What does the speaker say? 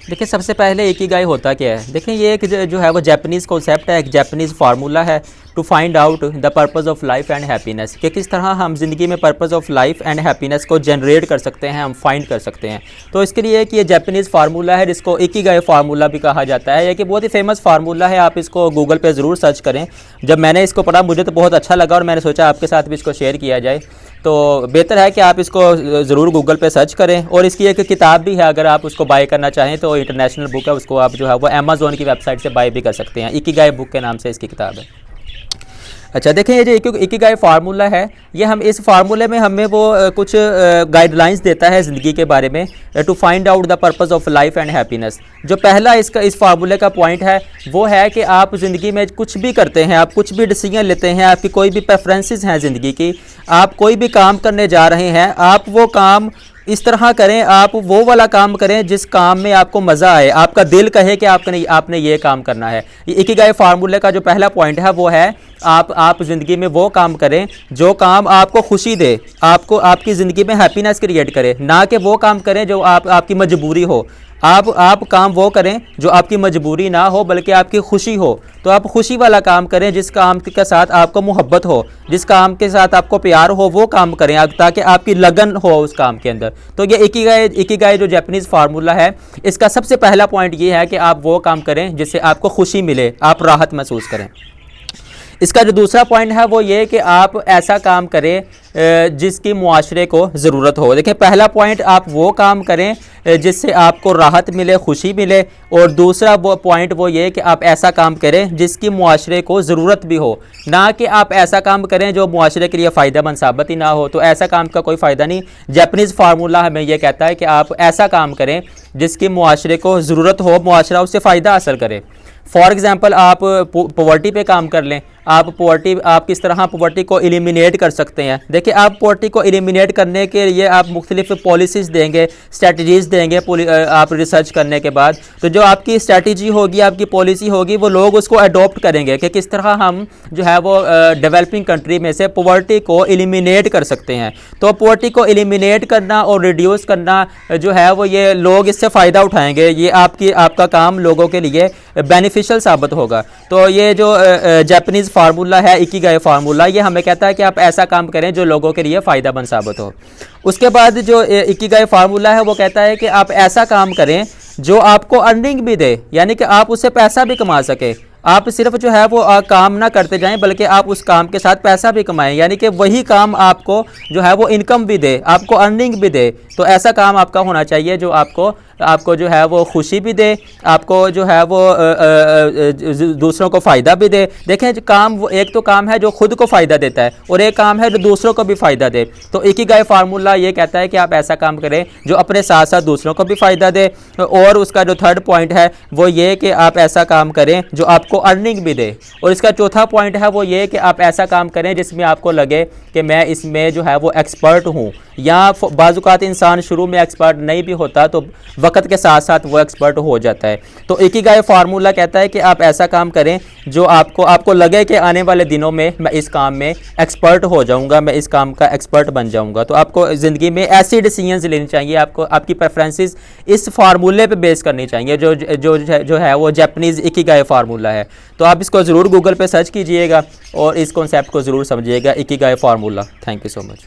देखिए सबसे पहले इकिगाई होता क्या है। देखिए ये एक जो है वो जापानीज़ कॉन्सेप्ट है, एक जापानीज़ फार्मूला है to find out the purpose of life and happiness, कि किस तरह हम ज़िंदगी में purpose of life and happiness को जनरेट कर सकते हैं, हम फाइंड कर सकते हैं। तो इसके लिए कि ये जापानीज़ फार्मूला है जिसको इकिगाई फार्मूला भी कहा जाता है। ये कि बहुत ही फेमस फार्मूला है, आप इसको गूगल पे ज़रूर सर्च करें। जब मैंने इसको पढ़ा मुझे तो बहुत अच्छा लगा और मैंने सोचा आपके साथ भी इसको शेयर किया जाए। तो बेहतर है कि आप इसको ज़रूर गूगल पे सर्च करें। और इसकी एक किताब भी है, अगर आप उसको बाय करना चाहें तो इंटरनेशनल बुक है, उसको आप जो है वो अमेज़ॉन की वेबसाइट से बाय भी कर सकते हैं। इकिगाई बुक के नाम से इसकी किताब है। अच्छा देखें, ये जो इकिगाई फार्मूला है, ये हम इस फार्मूले में हमें वो कुछ गाइडलाइंस देता है ज़िंदगी के बारे में, to find out the purpose of life and happiness. जो पहला इस फार्मूले का पॉइंट है वो है कि आप ज़िंदगी में कुछ भी करते हैं, आप कुछ भी डिसीजन लेते हैं, आपकी कोई भी प्रेफरेंसेस हैं ज़िंदगी की, आप कोई भी काम करने जा रहे हैं, आप वो काम इस तरह करें, आप वो वाला काम करें जिस काम में आपको मज़ा आए, आपका दिल कहे कि आपने ये काम करना है। इकिगाई फार्मूले का जो पहला पॉइंट है वो है आप ज़िंदगी में वो काम करें जो काम आपको खुशी दे, आपको आपकी ज़िंदगी में हैप्पीनेस क्रिएट करे, ना कि वो काम करें जो आपकी मजबूरी हो। आप काम वो करें जो आपकी मजबूरी ना हो बल्कि आपकी खुशी हो। तो आप खुशी वाला काम करें, जिस काम के साथ आपको मोहब्बत हो, जिस काम के साथ आपको प्यार हो, वो काम करें ताकि आपकी लगन हो उस काम के अंदर। तो ये इकिगाई जो जापानीज़ फार्मूला है, इसका सबसे पहला पॉइंट ये है कि आप वो काम करें जिससे आपको खुशी मिले, आप राहत महसूस करें। इसका जो दूसरा पॉइंट है वो ये कि आप ऐसा काम करें जिसकी मुआशरे को ज़रूरत हो। देखिए पहला पॉइंट, आप वो काम करें जिससे आपको राहत मिले, खुशी मिले। और दूसरा वो पॉइंट वो ये कि आप ऐसा काम करें जिसकी मुआशरे को ज़रूरत भी हो, ना कि आप ऐसा काम करें जो मुआशरे के लिए फ़ायदेमंद साबित ही ना हो। तो ऐसा काम का कोई फ़ायदा नहीं। जापानीज़ फार्मूला हमें यह कहता है कि आप ऐसा काम करें जिसकी मुआशरे को ज़रूरत हो, मुआशरा उससे फ़ायदा हासिल करे। फॉर एग्ज़ाम्पल आप पॉवर्टी पे काम कर लें। आप किस तरह पॉवर्टी को एलिमिनेट कर सकते हैं। देखिए आप पॉवर्टी को एलिमिनेट करने के लिए आप मुख्तलिफ पॉलिसीज़ देंगे, स्ट्रेटजीज़ देंगे आप रिसर्च करने के बाद। तो जो आपकी स्ट्रेटजी होगी, आपकी पॉलिसी होगी, वो लोग उसको अडॉप्ट करेंगे कि किस तरह हम जो है वो डेवलपिंग कंट्री में से पॉवर्टी को एलिमिनेट कर सकते हैं। तो पॉवर्टी को एलिमिनेट करना और रिड्यूस करना जो है वो ये लोग इससे फ़ायदा उठाएंगे। ये आपका काम लोगों के लिए बेनिफिशियल साबित होगा। तो ये जो जापानीज़ फार्मूला है, इकिगाई फार्मूला, ये हमें कहता है कि आप ऐसा काम करें जो लोगों के लिए फ़ायदेमंद साबित हो। उसके बाद जो इकिगाई फार्मूला है वो कहता है कि आप ऐसा काम करें जो आपको अर्निंग भी दे, यानी कि आप उससे पैसा भी कमा सके। आप सिर्फ जो है वो काम ना करते जाएं बल्कि आप उस काम के साथ पैसा भी कमाएं, यानी कि वही काम आपको जो है वो इनकम भी दे, आपको अर्निंग भी दे। तो ऐसा काम आपका होना चाहिए जो आपको जो है वो खुशी भी दे, आपको जो है वो दूसरों को फ़ायदा भी दे। देखें एक तो काम है जो खुद को फ़ायदा देता है और एक काम है जो दूसरों को भी फ़ायदा दे। तो इकिगाई फार्मूला ये कहता है कि आप ऐसा काम करें जो अपने साथ साथ दूसरों को भी फ़ायदा दे। और उसका जो थर्ड पॉइंट है वो ये कि आप ऐसा काम करें जो आपको अर्निंग भी दे। और इसका चौथा पॉइंट है वो ये कि आप ऐसा काम करें जिसमें आपको लगे कि मैं इसमें जो है वो एक्सपर्ट हूँ। या बाज़-औक़ात इंसान शुरू में एक्सपर्ट नहीं भी होता, तो वक्त के साथ साथ वो एक्सपर्ट हो जाता है। तो इकिगाई फार्मूला कहता है कि आप ऐसा काम करें जो आपको लगे कि आने वाले दिनों में मैं इस काम में एक्सपर्ट हो जाऊंगा, मैं इस काम का एक्सपर्ट बन जाऊंगा। तो आपको ज़िंदगी में ऐसी डिसीजंस लेनी चाहिए, आपको आपकी प्रेफरेंसेस इस फार्मूले पे बेस करनी चाहिए जो है वो जापानीज़ इकिगाई फार्मूला है। तो आप इसको ज़रूर गूगल पे सर्च कीजिएगा और इस कॉन्सेप्ट को ज़रूर समझिएगा, Ikigai formula. Thank you so much.